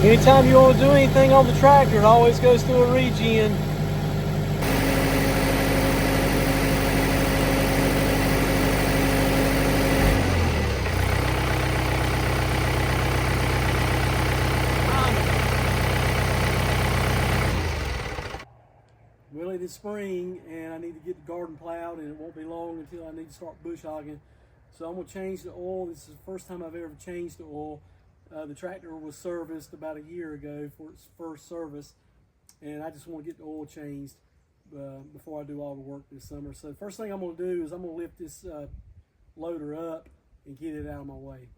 Anytime you want to do anything on the tractor, it always goes through a regen. Really this spring, and I need to get the garden plowed, and it won't be long until I need to start bush hogging. So I'm going to change the oil. This is the first time I've ever changed the oil. The tractor was serviced about a year ago for its first service, and I just want to get the oil changed before I do all the work this summer. So the first thing I'm going to do is I'm going to lift this loader up and get it out of my way.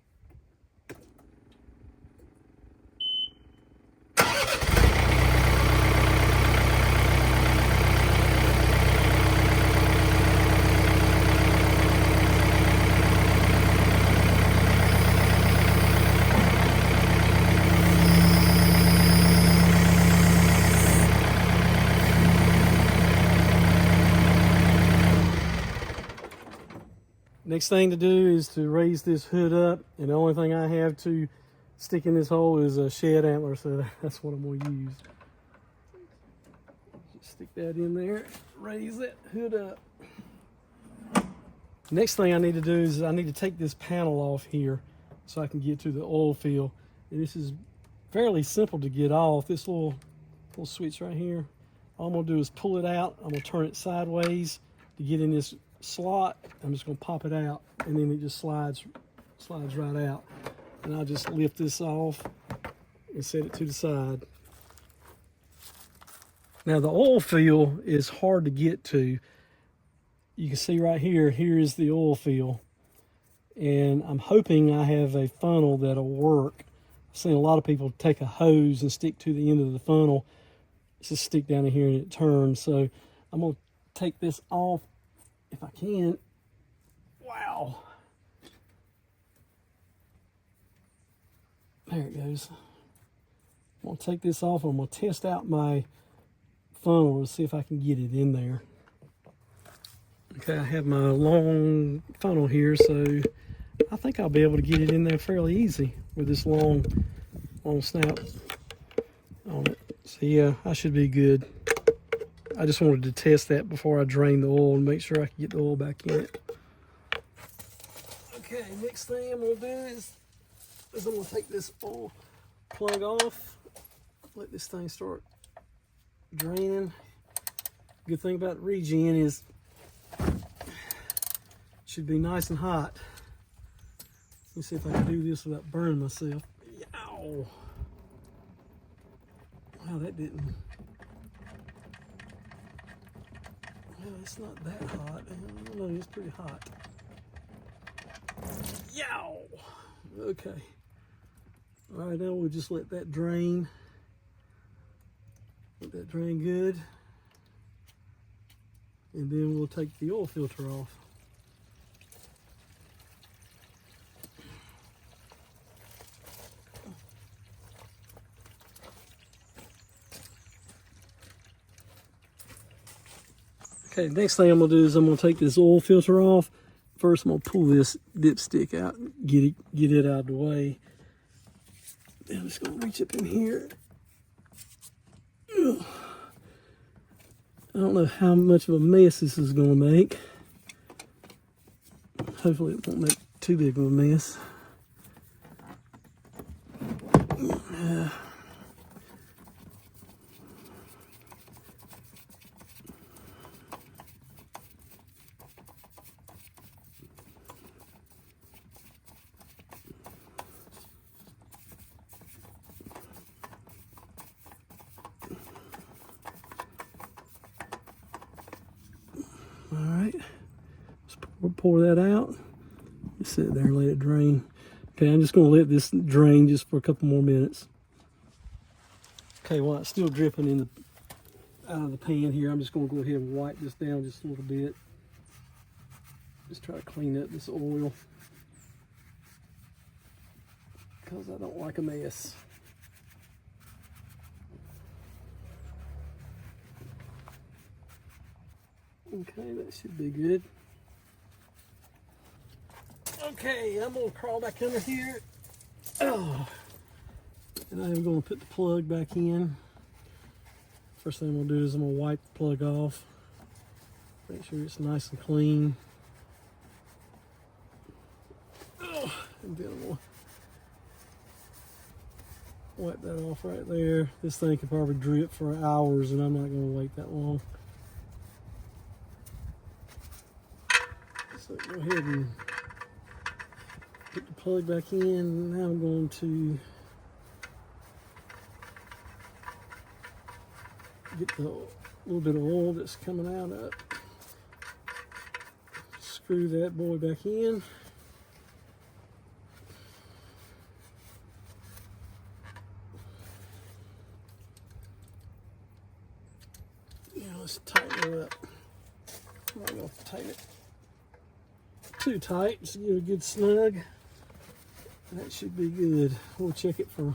Next thing to do is to raise this hood up, and the only thing I have to stick in this hole is a shed antler, so that's what I'm going to use. Just stick that in there, raise that hood up. Next thing I need to do is I need to take this panel off here so I can get to the oil field. And this is fairly simple to get off. This little switch right here, all I'm going to do is pull it out. I'm going to turn it sideways to get in this slot. I'm just going to pop it out, and then it just slides right out. And I'll just lift this off and set it to the side. Now the oil field is hard to get to. You can see right here, here is the oil field, and I'm hoping I have a funnel that'll work. I've seen a lot of people take a hose and stick to the end of the funnel. Just stick down in here and it turns. So I'm going to take this off if I can. Wow. There it goes. I'm going to take this off. I'm going to test out my funnel to see if I can get it in there. Okay, I have my long funnel here, so I think I'll be able to get it in there fairly easy with this long snout on it. So yeah, I should be good. I just wanted to test that before I drain the oil and make sure I can get the oil back in it. Okay, next thing I'm going to do is I'm going to take this oil plug off, let this thing start draining. Good thing about regen is it should be nice and hot. Let me see if I can do this without burning myself. Yow. Wow, that didn't. Well, it's not that hot. I don't know, it's pretty hot. Yow! Okay. All right, now we'll just let that drain. Let that drain good. And then we'll take the oil filter off. Okay, next thing I'm going to do is I'm going to take this oil filter off. First, I'm going to pull this dipstick out, get it out of the way. Then I'm just going to reach up in here. Ugh. I don't know how much of a mess this is going to make. Hopefully it won't make too big of a mess. All right, let's pour that out. Just sit there and let it drain. Okay, I'm just going to let this drain just for a couple more minutes. Okay, while it's still dripping out of the pan here, I'm just going to go ahead and wipe this down just a little bit. Just try to clean up this oil because I don't like a mess. Okay, that should be good. Okay, I'm gonna crawl back under here. Oh, And I am going to put the plug back in. First thing I'm going to do is I'm going to wipe the plug off. Make sure it's nice and clean. Oh, and then I'm going to wipe that off right there. This thing could probably drip for hours, and I'm not going to wait that long. So go ahead and put the plug back in. Now I'm going to get the little bit of oil that's coming out of it. Screw that boy back in. Now let's tighten it up. I'm not going to tighten it too tight, just give it a good snug. That should be good. We'll check it for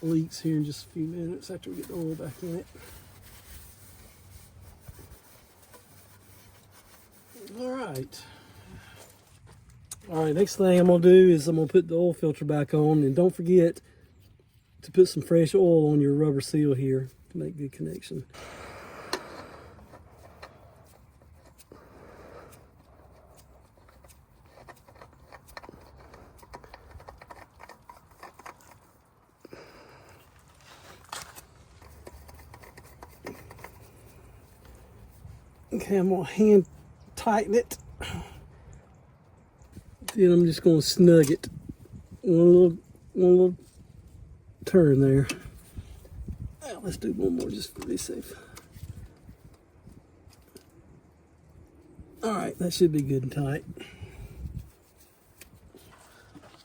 leaks here in just a few minutes after we get the oil back in it. All right, next thing I'm gonna do is I'm gonna put the oil filter back on, and don't forget to put some fresh oil on your rubber seal here to make good connection. Okay, I'm gonna hand tighten it. Then I'm just gonna snug it. One little turn there. Now, let's do one more just to be safe. All right, that should be good and tight.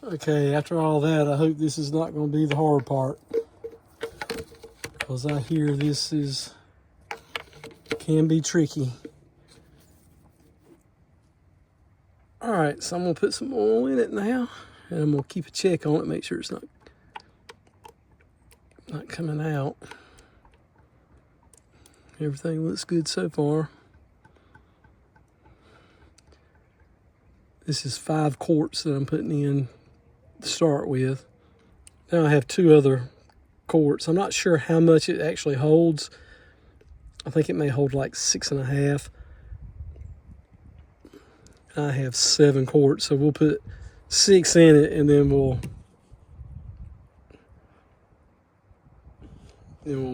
Okay, after all that, I hope this is not going to be the hard part, because I hear this can be tricky. All right, so I'm gonna put some oil in it now, and I'm gonna keep a check on it, make sure it's not coming out. Everything looks good so far. This is 5 quarts that I'm putting in to start with. Now I have 2 other quarts. I'm not sure how much it actually holds. I think it may hold like 6.5. I have 7 quarts, so we'll put 6 in it, and then we'll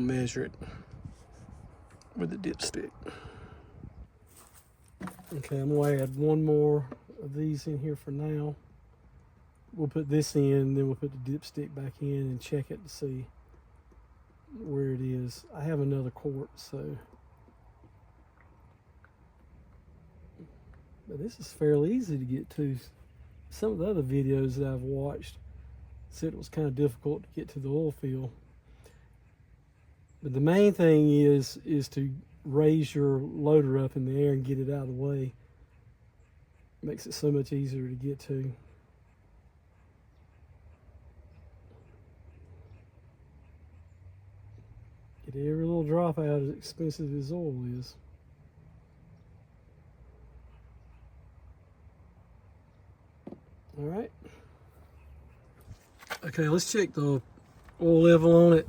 measure it with the dipstick. Okay, I'm gonna add 1 more of these in here for now. We'll put this in, then we'll put the dipstick back in and check it to see where it is. I have another quart, so. But this is fairly easy to get to. Some of the other videos that I've watched said it was kind of difficult to get to the oil field. But the main thing is to raise your loader up in the air and get it out of the way. It makes it so much easier to get to. Get every little drop out, as expensive as oil is. All right. Okay, let's check the oil level on it.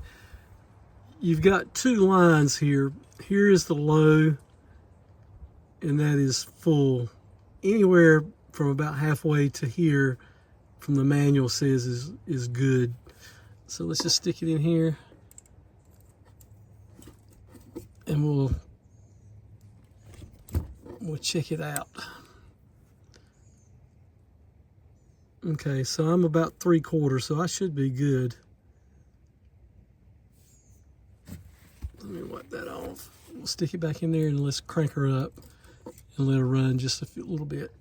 You've got 2 lines here. Here is the low, and that is full. Anywhere from about halfway to here from the manual says is good. So let's just stick it in here, and we'll check it out. Okay, so I'm about 3/4, so I should be good. Let me wipe that off. We'll stick it back in there, and let's crank her up and let her run just a little bit.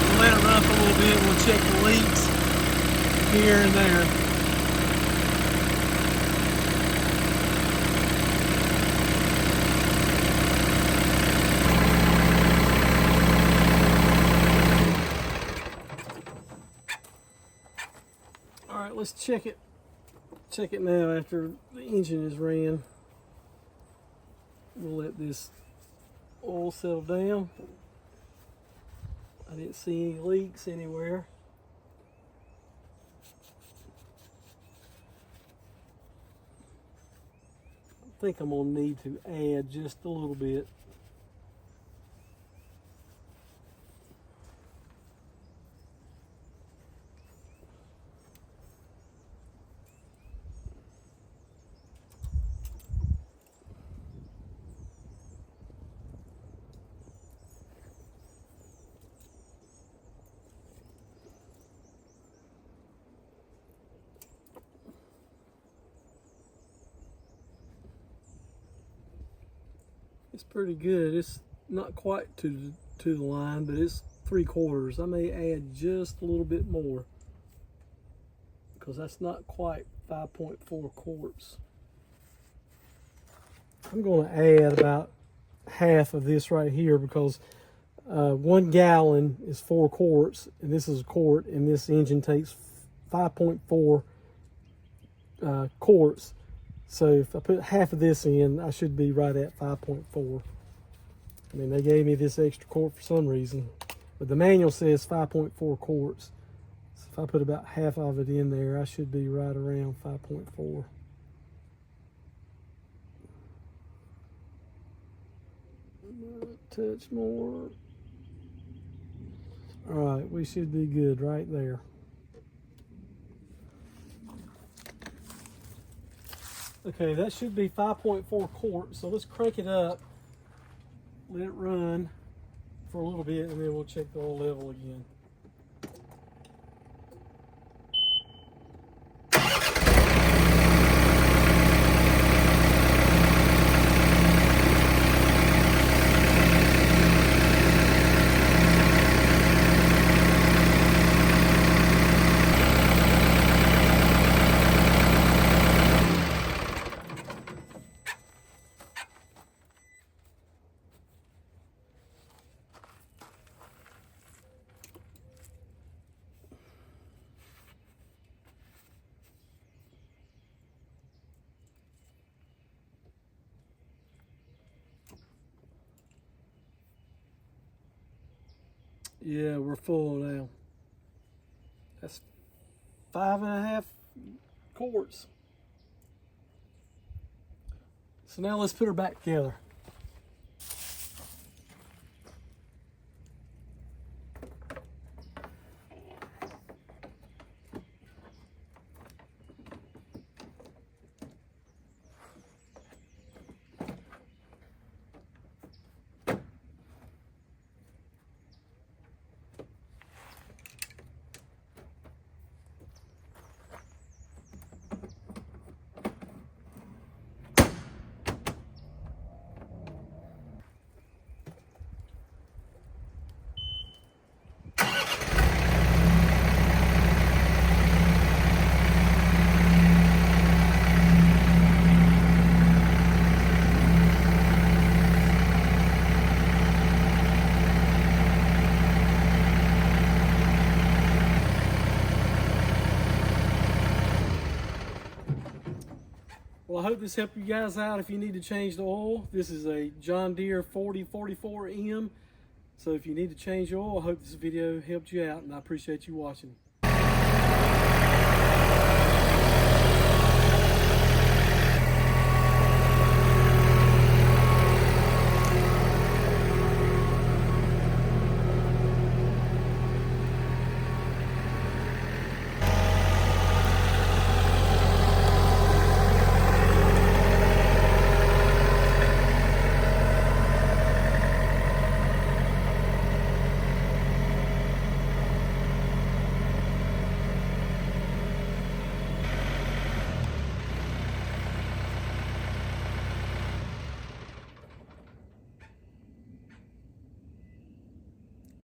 We'll let her up a little bit. We'll check the leaks here and there. Let's check check it now after the engine is ran. We'll let this oil settle down. I didn't see any leaks anywhere. I think I'm gonna need to add just a little bit. It's pretty good. It's not quite to the line, but it's 3/4. I may add just a little bit more because that's not quite 5.4 quarts. I'm going to add about half of this right here because 1 gallon is 4 quarts, and this is a quart, and this engine takes 5.4 quarts. So if I put half of this in, I should be right at 5.4. I mean, they gave me this extra quart for some reason, but the manual says 5.4 quarts. So if I put about half of it in there, I should be right around 5.4. Touch more. All right, we should be good right there. Okay, that should be 5.4 quarts. So let's crank it up, let it run for a little bit, and then we'll check the oil level again. Yeah, we're full now. That's 5.5 quarts. So now let's put her back together. Well, I hope this helped you guys out if you need to change the oil. This is a John Deere 4044M. So if you need to change your oil, I hope this video helped you out, and I appreciate you watching.